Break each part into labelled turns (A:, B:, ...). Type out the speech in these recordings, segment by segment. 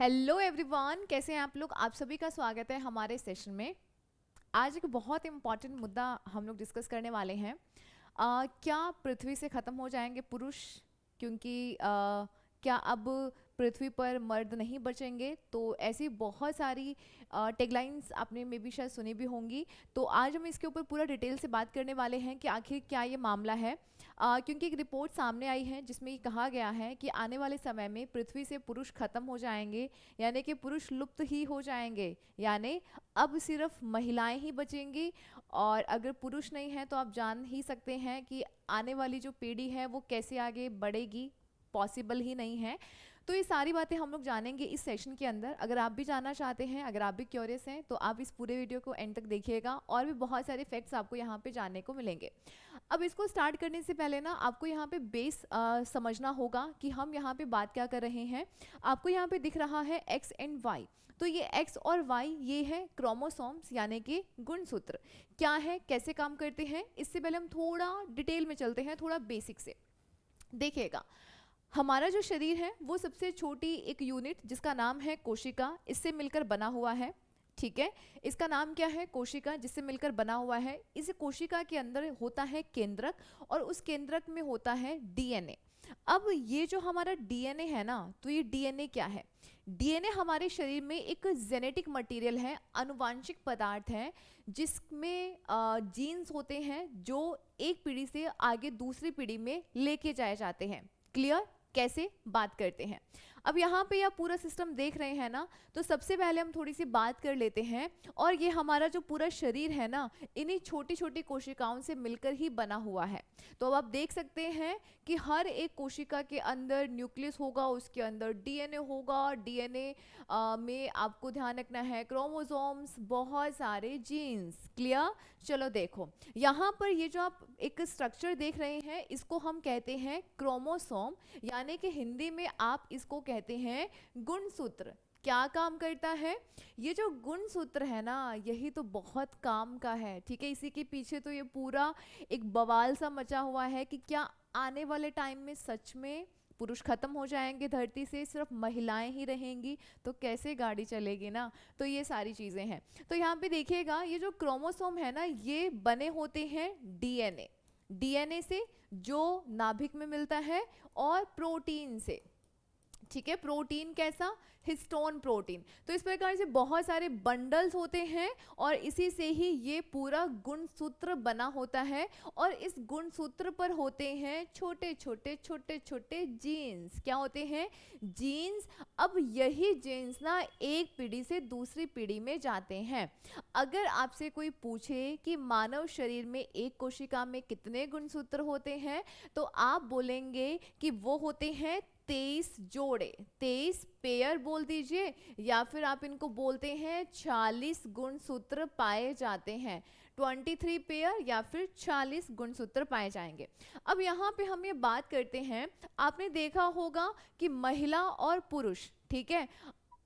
A: Hello everyone, कैसे हैं आप लोग। आप सभी का स्वागत है हमारे सेशन में। आज एक बहुत इम्पॉर्टेंट मुद्दा हम लोग डिस्कस करने वाले हैं। क्या पृथ्वी से ख़त्म हो जाएंगे पुरुष, क्योंकि क्या अब पृथ्वी पर मर्द नहीं बचेंगे। तो ऐसी बहुत सारी टैगलाइंस आपने मे बी शायद सुनी भी होंगी। तो आज हम इसके ऊपर पूरा डिटेल से बात करने वाले हैं कि आखिर क्या ये मामला है। क्योंकि एक रिपोर्ट सामने आई है जिसमें ये कहा गया है कि आने वाले समय में पृथ्वी से पुरुष खत्म हो जाएंगे, यानी कि पुरुष लुप्त ही हो जाएंगे। यानी अब सिर्फ महिलाएं ही बचेंगी। और अगर पुरुष नहीं है तो आप जान ही सकते हैं कि आने वाली जो पीढ़ी है वो कैसे आगे बढ़ेगी, पॉसिबल ही नहीं है। तो ये सारी बातें हम लोग जानेंगे इस सेशन के अंदर। अगर आप भी जानना चाहते हैं, अगर आप भी क्यूरियस हैं, तो आप इस पूरे वीडियो को एंड तक देखिएगा और भी बहुत सारे फैक्ट्स आपको यहाँ पे जानने को मिलेंगे। अब इसको स्टार्ट करने से पहले ना आपको यहाँ पे बेस समझना होगा कि हम यहाँ पे बात क्या कर रहे हैं। आपको यहाँ पे दिख रहा है एक्स एंड वाई। तो ये एक्स और वाई ये है क्रोमोसोम्स, यानी कि गुणसूत्र। क्या है, कैसे काम करते हैं, इससे पहले हम थोड़ा डिटेल में चलते हैं, थोड़ा बेसिक से देखिएगा। हमारा जो शरीर है वो सबसे छोटी एक यूनिट जिसका नाम है कोशिका, इससे मिलकर बना हुआ है। ठीक है, इसका नाम क्या है, कोशिका, जिससे मिलकर बना हुआ है। इस कोशिका के अंदर होता है केंद्रक और उस केंद्रक में होता है डीएनए। अब ये जो हमारा डीएनए है ना, तो ये डीएनए क्या है। डीएनए हमारे शरीर में एक जेनेटिक मटेरियल है, आनुवांशिक पदार्थ है, जिसमें जीन्स होते हैं जो एक पीढ़ी से आगे दूसरी पीढ़ी में लेके जाए जाते हैं। क्लियर, कैसे बात करते हैं। अब यहाँ पे आप पूरा सिस्टम देख रहे हैं ना, तो सबसे पहले हम थोड़ी सी बात कर लेते हैं। और ये हमारा जो पूरा शरीर है ना, इन्हीं छोटी छोटी कोशिकाओं से मिलकर ही बना हुआ है। तो अब आप देख सकते हैं कि हर एक कोशिका के अंदर न्यूक्लियस होगा, उसके अंदर डीएनए होगा। डीएनए में आपको ध्यान रखना है क्रोमोसोम्स, बहुत सारे जीन्स। क्लियर, चलो देखो यहाँ पर ये जो आप एक स्ट्रक्चर देख रहे हैं, इसको हम कहते हैं क्रोमोसोम, यानी कि हिंदी में आप इसको कहते हैं गुणसूत्र। क्या काम करता है ये जो गुणसूत्र है ना, यही तो बहुत काम का है। ठीक है, इसी के पीछे तो ये पूरा एक बवाल सा मचा हुआ है कि क्या आने वाले टाइम में सच में पुरुष खत्म हो जाएंगे धरती से, सिर्फ महिलाएं ही रहेंगी, तो कैसे गाड़ी चलेगी ना। तो ये सारी चीजें हैं। तो यहाँ पे देखिएगा, ये जो क्रोमोसोम है ना, ये बने होते हैं डीएनए, डीएनए से जो नाभिक में मिलता है, और प्रोटीन से। ठीक है, प्रोटीन कैसा, हिस्टोन प्रोटीन। तो इस प्रकार से बहुत सारे बंडल्स होते हैं और इसी से ही ये पूरा गुणसूत्र बना होता है। और इस गुणसूत्र पर होते हैं छोटे छोटे छोटे छोटे जीन्स। क्या होते हैं, जीन्स। अब यही जीन्स ना एक पीढ़ी से दूसरी पीढ़ी में जाते हैं। अगर आपसे कोई पूछे कि मानव शरीर में एक कोशिका में कितने गुणसूत्र होते हैं, तो आप बोलेंगे कि वो होते हैं 23 जोड़े, 23 पेयर बोल दीजिए, या फिर आप इनको बोलते हैं 40 गुणसूत्र पाए जाते हैं। 23 पेयर या फिर 40 गुणसूत्र पाए जाएंगे। अब यहाँ पे हम ये बात करते हैं, आपने देखा होगा कि महिला और पुरुष, ठीक है,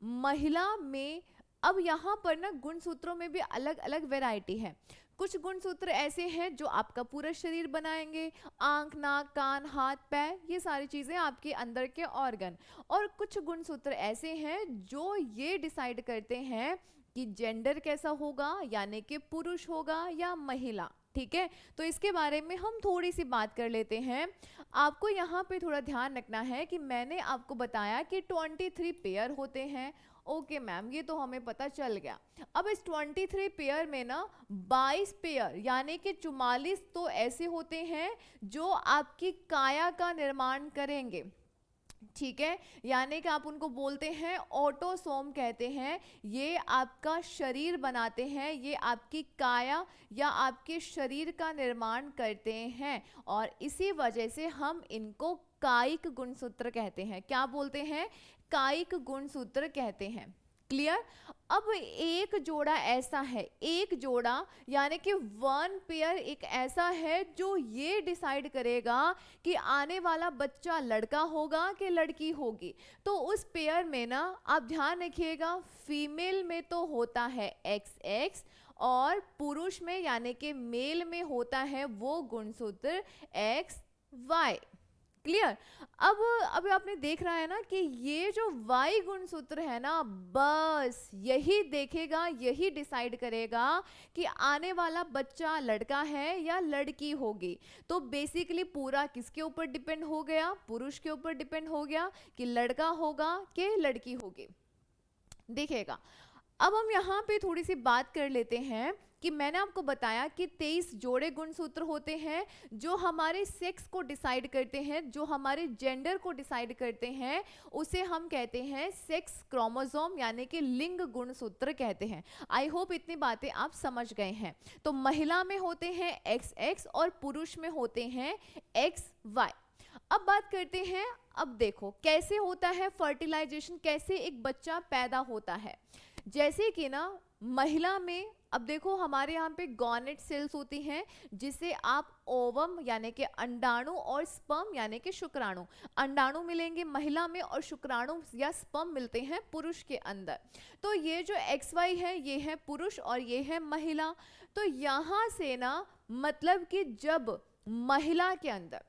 A: महिला में अब यहाँ पर ना गुणसूत्रों में भी अलग अलग वैरायटी है। कुछ गुणसूत्र ऐसे हैं जो आपका पूरा शरीर बनाएंगे, आंख, नाक, कान, हाथ, पैर, ये सारी चीजें आपके अंदर के ऑर्गन। और कुछ गुणसूत्र ऐसे हैं जो ये डिसाइड करते हैं कि जेंडर कैसा होगा, यानी कि पुरुष होगा या महिला। ठीक है, तो इसके बारे में हम थोड़ी सी बात कर लेते हैं। आपको यहाँ पे थोड़ा ध्यान रखना है कि मैंने आपको बताया कि 23 पेयर होते हैं। ओके मैम, ये तो हमें पता चल गया। अब इस 23 पेयर में ना 22 पेयर यानी कि 44 तो ऐसे होते हैं जो आपकी काया का निर्माण करेंगे। ठीक है, यानी कि आप उनको बोलते हैं ऑटोसोम कहते हैं। ये आपका शरीर बनाते हैं, ये आपकी काया या आपके शरीर का निर्माण करते हैं। और इसी वजह से हम इनको कायिक गुणसूत्र कहते हैं। क्या बोलते हैं, कायिक गुणसूत्र कहते हैं। क्लियर। अब एक जोड़ा ऐसा है, एक जोड़ा यानी कि 1 पेयर एक ऐसा है जो ये डिसाइड करेगा कि आने वाला बच्चा लड़का होगा कि लड़की होगी। तो उस पेयर में ना आप ध्यान रखिएगा, फीमेल में तो होता है XX और पुरुष में यानी कि मेल में होता है वो गुणसूत्र XY। क्लियर। अब आपने देख रहा है ना कि ये जो वाई गुणसूत्र है ना, बस यही देखेगा, यही डिसाइड करेगा कि आने वाला बच्चा लड़का है या लड़की होगी। तो बेसिकली पूरा किसके ऊपर डिपेंड हो गया, पुरुष के ऊपर डिपेंड हो गया कि लड़का होगा कि लड़की होगी। देखिएगा, अब हम यहाँ पे थोड़ी सी बात कर लेते हैं कि मैंने आपको बताया कि 23 जोड़े गुणसूत्र होते हैं जो हमारे सेक्स को डिसाइड करते हैं, जो हमारे जेंडर को डिसाइड करते हैं, उसे हम कहते हैं सेक्स क्रोमोसोम यानी कि लिंग गुणसूत्र कहते हैं। आई होप इतनी बातें आप समझ गए हैं। तो महिला में होते हैं XX और पुरुष में होते हैं XY। अब बात करते हैं, अब देखो कैसे होता है फर्टिलाइजेशन, कैसे एक बच्चा पैदा होता है। जैसे कि ना महिला में, अब देखो हमारे यहाँ पे गॉनेट सेल्स होती हैं जिसे आप ओवम यानी कि अंडाणु और स्पर्म यानी कि शुक्राणु, अंडाणु मिलेंगे महिला में और शुक्राणु या स्पर्म मिलते हैं पुरुष के अंदर। तो ये जो XY है ये है पुरुष और ये है महिला। तो यहाँ से ना मतलब कि जब महिला के अंदर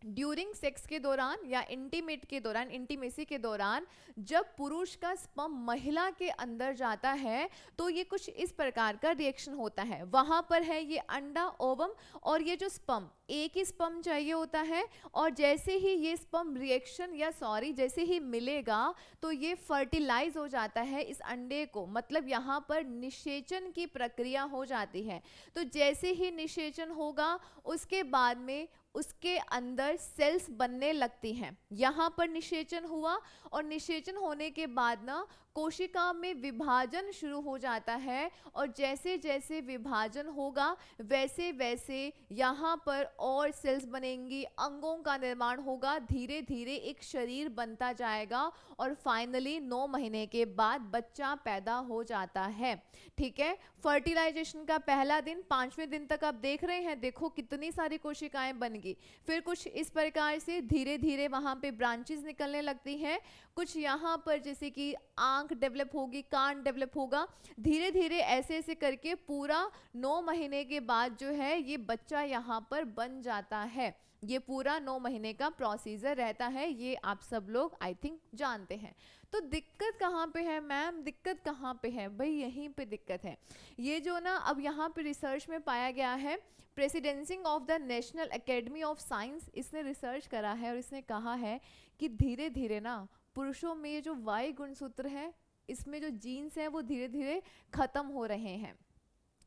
A: ड्यूरिंग सेक्स के दौरान या इंटीमेट के दौरान, इंटीमेसी के दौरान जब पुरुष का स्पर्म महिला के अंदर जाता है तो ये कुछ इस प्रकार का रिएक्शन होता है। वहां पर है ये अंडा ओवम और ये जो स्पर्म, एक ही स्पर्म चाहिए होता है और जैसे ही ये स्पर्म रिएक्शन या जैसे ही मिलेगा तो ये फर्टिलाइज हो जाता है इस अंडे को, मतलब यहाँ पर निषेचन की प्रक्रिया हो जाती है। तो जैसे ही निषेचन होगा उसके बाद में उसके अंदर सेल्स बनने लगती हैं। यहाँ पर निषेचन हुआ और निषेचन होने के बाद ना कोशिका में विभाजन शुरू हो जाता है और जैसे जैसे विभाजन होगा वैसे वैसे यहाँ पर और सेल्स बनेंगी, अंगों का निर्माण होगा, धीरे धीरे एक शरीर बनता जाएगा और फाइनली 9 महीने के बाद बच्चा पैदा हो जाता है। ठीक है, फर्टिलाइजेशन का पहला दिन 5वें दिन तक आप देख रहे हैं, देखो कितनी सारी कोशिकाएं बन गई। फिर कुछ इस प्रकार से धीरे धीरे वहां पे ब्रांचेस निकलने लगती हैं, कुछ यहाँ पर जैसे कि आंख डेवलप होगी, कान डेवलप होगा, धीरे धीरे ऐसे ऐसे करके पूरा 9 महीने के बाद जो है ये बच्चा यहाँ पर बन जाता है। ये पूरा 9 महीने का प्रोसीजर रहता है, ये आप सब लोग आई थिंक जानते हैं। तो दिक्कत कहाँ पे है मैम, दिक्कत कहाँ पे है भाई, यहीं पे दिक्कत है। ये जो ना अब यहाँ पे रिसर्च में पाया गया है, proceedings of the National Academy of Science, इसने रिसर्च करा है और इसने कहा है कि धीरे धीरे ना पुरुषों में ये जो वाई गुणसूत्र है, इसमें जो जीन्स हैं वो धीरे धीरे खत्म हो रहे हैं।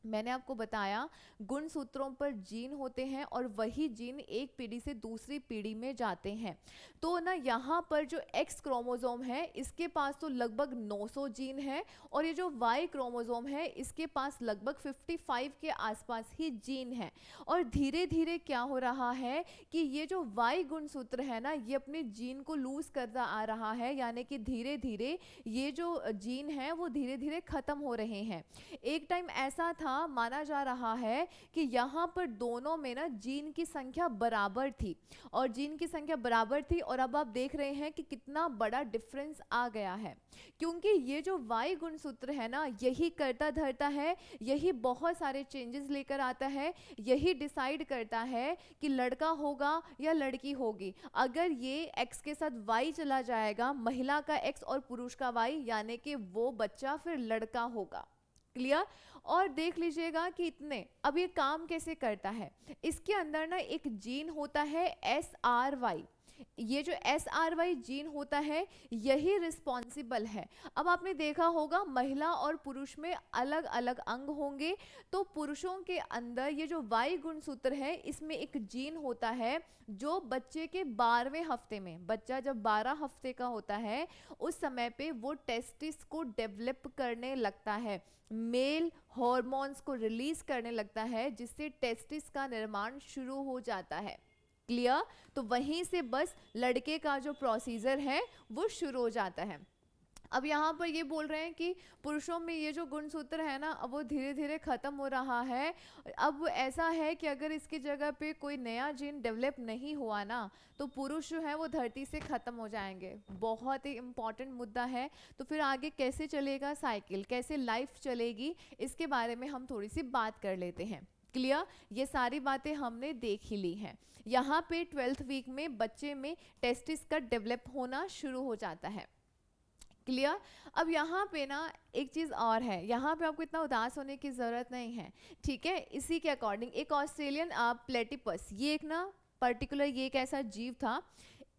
A: मैंने आपको बताया गुणसूत्रों पर जीन होते हैं और वही जीन एक पीढ़ी से दूसरी पीढ़ी में जाते हैं। तो ना यहाँ पर जो एक्स क्रोमोसोम है इसके पास तो लगभग 900 जीन है और ये जो वाई क्रोमोसोम है इसके पास लगभग 55 के आसपास ही जीन है। और धीरे धीरे क्या हो रहा है कि ये जो वाई गुणसूत्र है ना ये अपने जीन को लूज करता आ रहा है, यानी कि धीरे धीरे ये जो जीन है वो धीरे धीरे खत्म हो रहे हैं। एक टाइम ऐसा था, माना जा रहा है कि यहाँ पर दोनों में ना जीन की संख्या बराबर थी और जीन की संख्या बराबर थी और अब आप देख रहे हैं कि कितना बड़ा डिफरेंस आ गया है, क्योंकि ये जो वाई गुणसूत्र है ना यही करता धरता है, यही बहुत सारे चेंजेस लेकर आता है, यही डिसाइड करता है कि लड़का होगा या लड़की होगी। अगर ये एक्स के साथ वाई चला जाएगा, महिला का एक्स और पुरुष का वाई, यानी कि वो बच्चा फिर लड़का होगा। क्लियर। और देख लीजिएगा कि इतने, अब ये काम कैसे करता है, इसके अंदर ना एक जीन होता है SRY, ये जो SRY जीन होता है यही रिस्पॉन्सिबल है। अब आपने देखा होगा महिला और पुरुष में अलग अलग अंग होंगे, तो पुरुषों के अंदर ये जो वाई गुणसूत्र है इसमें एक जीन होता है जो बच्चे के 12वें हफ्ते में, बच्चा जब 12 हफ्ते का होता है उस समय पे वो टेस्टिस को डेवलप करने लगता है, मेल हॉर्मोन्स को रिलीज करने लगता है, जिससे टेस्टिस का निर्माण शुरू हो जाता है। क्लियर। तो वहीं से बस लड़के का जो प्रोसीजर है वो शुरू हो जाता है। अब यहाँ पर ये बोल रहे हैं कि पुरुषों में ये जो गुणसूत्र है ना अब वो धीरे धीरे खत्म हो रहा है। अब ऐसा है कि अगर इसकी जगह पे कोई नया जीन डेवलप नहीं हुआ ना तो पुरुष जो है वो धरती से खत्म हो जाएंगे। बहुत ही इम्पॉर्टेंट मुद्दा है। तो फिर आगे कैसे चलेगा साइकिल, कैसे लाइफ चलेगी, इसके बारे में हम थोड़ी सी बात कर लेते हैं। क्लियर, ये सारी बातें हमने देख ही ली हैं। यहाँ पे 12th वीक में बच्चे में टेस्टिस का डेवलप होना शुरू हो जाता है। क्लियर। अब यहाँ पे ना एक चीज़ और है, यहाँ पे आपको इतना उदास होने की ज़रूरत नहीं है, ठीक है। इसी के अकॉर्डिंग एक ऑस्ट्रेलियन प्लेटिपस, ये एक ना पर्टिकुलर ये एक ऐसा जीव था,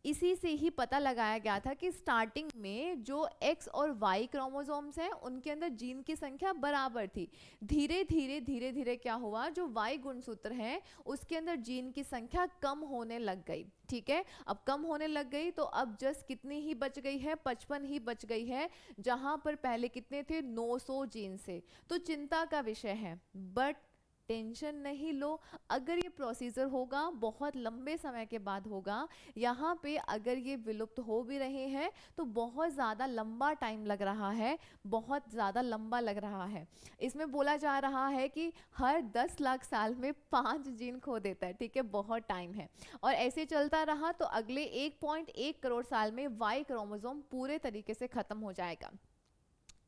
A: इसी से ही पता लगाया गया था कि स्टार्टिंग में जो एक्स और वाई क्रोमोसोम्स हैं उनके अंदर जीन की संख्या बराबर थी। धीरे धीरे क्या हुआ, जो वाई गुणसूत्र है उसके अंदर जीन की संख्या कम होने लग गई, ठीक है। अब कम होने लग गई तो अब जस्ट कितनी ही बच गई है, 55 ही बच गई है, जहां पर पहले कितने थे, 900 जीन से। तो चिंता का विषय है, बट टेंशन नहीं लो, अगर ये प्रोसीजर होगा बहुत लंबे समय के बाद होगा। यहाँ पे अगर ये विलुप्त हो भी रहे हैं तो बहुत ज़्यादा लंबा टाइम लग रहा है, बहुत ज़्यादा लंबा लग रहा है। इसमें बोला जा रहा है कि हर 10 लाख साल में 5 जीन खो देता है, ठीक है, बहुत टाइम है। और ऐसे चलता रहा तो अगले 1.1 करोड़ साल में वाई क्रोमोसोम पूरे तरीके से ख़त्म हो जाएगा।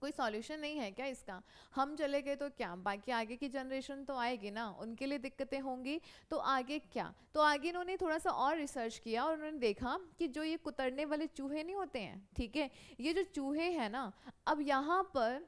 A: कोई सॉल्यूशन नहीं है क्या इसका? हम चले गए तो क्या, बाकी आगे की जनरेशन तो आएगी ना, उनके लिए दिक्कतें होंगी, तो आगे क्या? तो आगे इन्होंने थोड़ा सा और रिसर्च किया और उन्होंने देखा कि जो ये कुतरने वाले चूहे नहीं होते हैं, ठीक है, ये जो चूहे हैं ना, अब यहाँ पर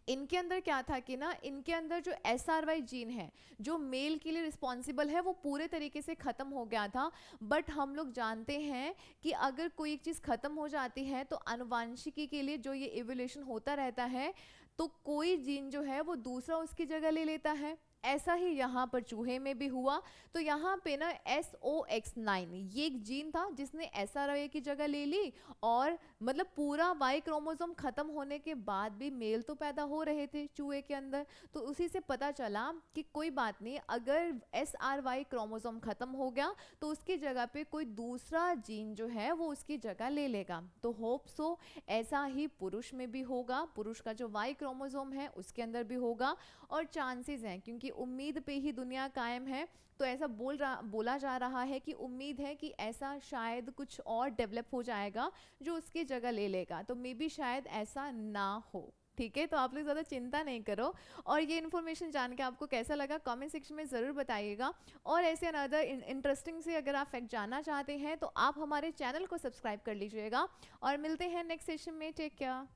A: इनके अंदर क्या था कि ना, इनके अंदर जो SRY जीन है जो मेल के लिए रिस्पॉन्सिबल है वो पूरे तरीके से ख़त्म हो गया था। बट हम लोग जानते हैं कि अगर कोई एक चीज़ ख़त्म हो जाती है तो आनुवांशिकी के लिए जो ये इवोल्यूशन होता रहता है, तो कोई जीन जो है वो दूसरा उसकी जगह ले लेता है। ऐसा ही यहाँ पर चूहे में भी हुआ। तो यहाँ पे ना SOX9 ये एक जीन था जिसने SRY की जगह ले ली, और मतलब पूरा वाई क्रोमोसोम खत्म होने के बाद भी मेल तो पैदा हो रहे थे चूहे के अंदर। तो उसी से पता चला कि कोई बात नहीं, अगर SRY क्रोमोसोम खत्म हो गया तो उसकी जगह पे कोई दूसरा जीन जो है वो उसकी जगह ले लेगा। तो होप सो ऐसा ही पुरुष में भी होगा, पुरुष का जो वाई क्रोमोसोम है उसके अंदर भी होगा, और चांसेस हैं, क्योंकि उम्मीद पे ही दुनिया कायम है। तो ऐसा बोला जा रहा है कि उम्मीद है कि ऐसा शायद कुछ और डेवलप हो जाएगा जो उसकी जगह ले लेगा। तो मे बी शायद ऐसा ना हो, ठीक है। तो आप लोग ज़्यादा चिंता नहीं करो। और ये इन्फॉर्मेशन जान के आपको कैसा लगा कमेंट सेक्शन में ज़रूर बताइएगा। और ऐसे अनदर इंटरेस्टिंग से अगर आप फैक्ट जानना चाहते हैं तो आप हमारे चैनल को सब्सक्राइब कर लीजिएगा। और मिलते हैं नेक्स्ट सेशन में, टेक केयर।